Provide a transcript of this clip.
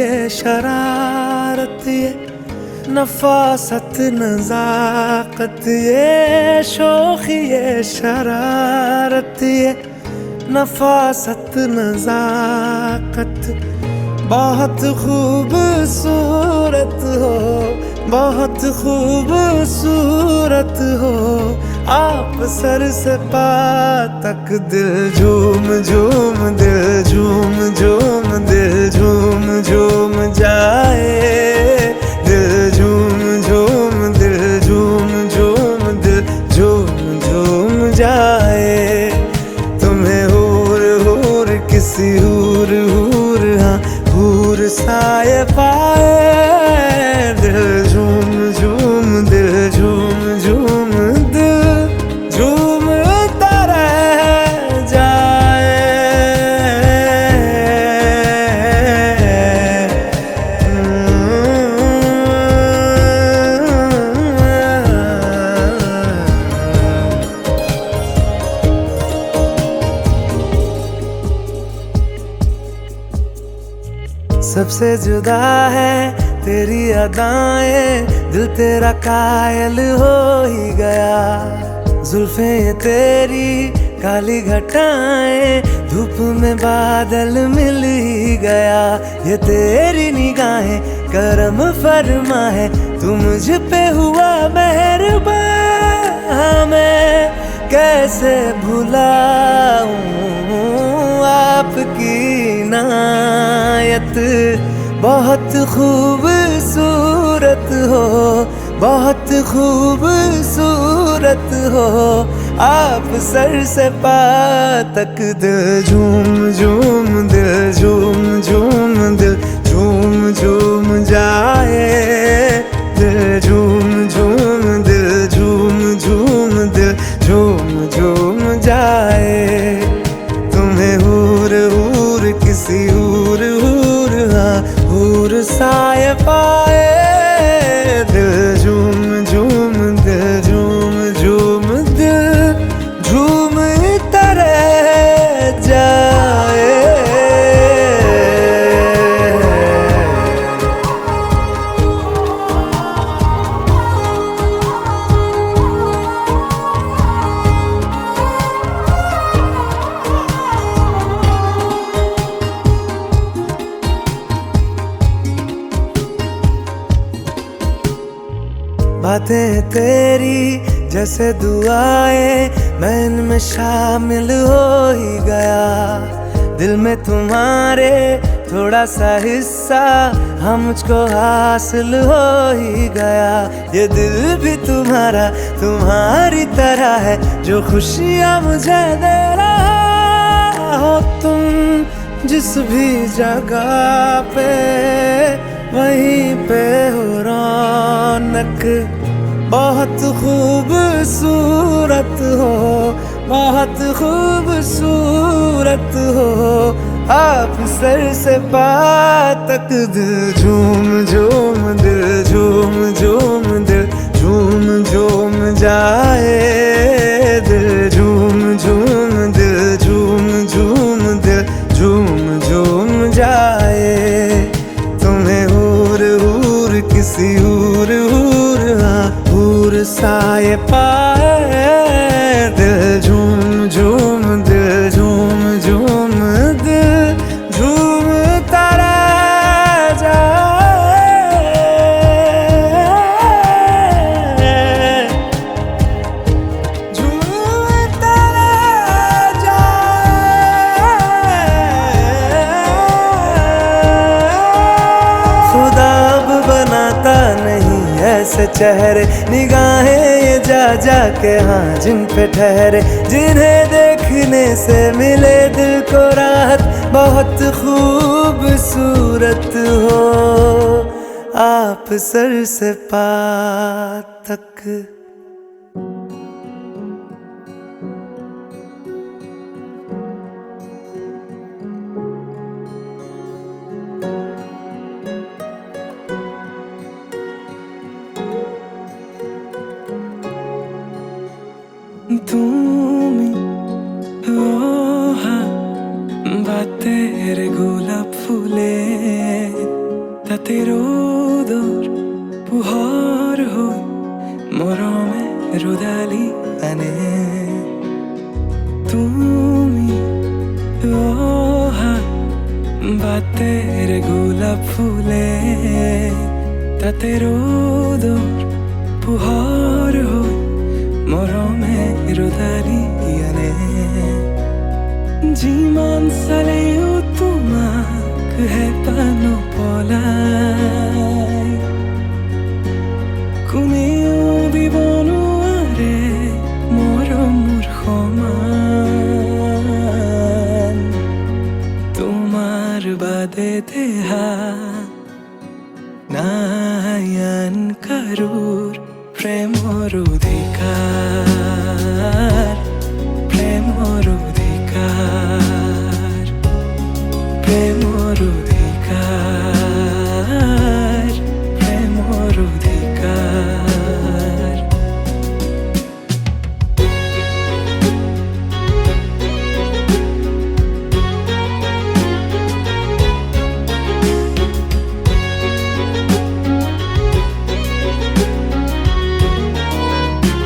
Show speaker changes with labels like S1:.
S1: ये शरारत, ये नफासत नजाकत, ये शोखी ये शरारत, ये नफासत नजाकत, बहुत खूबसूरत हो, बहुत खूबसूरत हो आप। सर से पा तक दिल झूम झूम, दिल झूम झूम, दिल झूम झूम जाए, दिल झूम झूम, दिल झूम झूम, दिल झूम झूम जाए। तुम्हें हूर हूर किसी हूर हूर, हाँ हूर साए पाए, दिल झूम झूम, दिल झूम झूम, दिल झूमता रह जाए। सबसे जुदा है तेरी अदाएं, दिल तेरा कायल हो ही गया। जुल्फे ये तेरी काली घटाएं, धूप में बादल मिल ही गया। ये तेरी निगाहें करम फरमा है, तू मुझ पे हुआ मेहरबान। मैं कैसे भुलाऊं आपकी इनायत, बहुत खूबसूरत हो, बहुत खूबसूरत हो आप। सर से पा तक दिल झूम झूम, दिल झूम झूम, दिल झूम झूम जाए, दिल झूम झूम, दिल झूम झूम, दिल झूम झूम जाए। तुम्हें हूर हूर किसी हूर हूर, हाँ हूर साए पाए, दिल झूम झूम, दिल झूम झूम, दिल झूम तरह जाए। बातें तेरी जैसे दुआएं, मैं इनमें शामिल हो ही गया। दिल में तुम्हारे थोड़ा सा हिस्सा हाँ मुझको हासिल हो ही गया। ये दिल भी तुम्हारा तुम्हारी तरह है, जो खुशियाँ मुझे दे रहा हो तुम। जिस भी जगह पे वहीं पे हो रौनक, बहुत खूबसूरत हो, बहुत खूबसूरत हो आप। सर से पा तक दिल झूम झूम, दिल झूम झूम, दिल झूम झूम जाए, दिल झूम झूम, दिल झूम झूम, दिल झूम झूम जाए। तुम्हें हूर हूर किसी हूर हूर, हाँ हूर साए पाए, दिल झूम झूम, दिल झूम झूम, दिल झूम तारा जाए, झूम तारा जाए। खुदा अब बनाता नहीं ऐसे चेहरे, निगाहें ये जा जा के हाँ जिन पे ठहरे, जिन्हें देखने से मिले दिल को राहत। बहुत खूबसूरत हो आप सर से पा तक।
S2: তুমি বাতের গোলাপ ফুলে
S1: তাতে ৰ'দৰ পোহৰ হৈ মৰমে ৰ'দালি আনে তুমি অহা বাটেৰে গোলাপ ফুলে তাতে ৰ'দৰ পোহৰ হৈ মৰমে ৰ'দালি আনে যিমান চালেও তোমাক হেঁপাহ নপলাই কোনেও দিব নোৱাৰে মৰমৰ সমান তোমাৰ বাদে দেহা নাই আন কাৰোৰ প্ৰেমৰ অধিকাৰ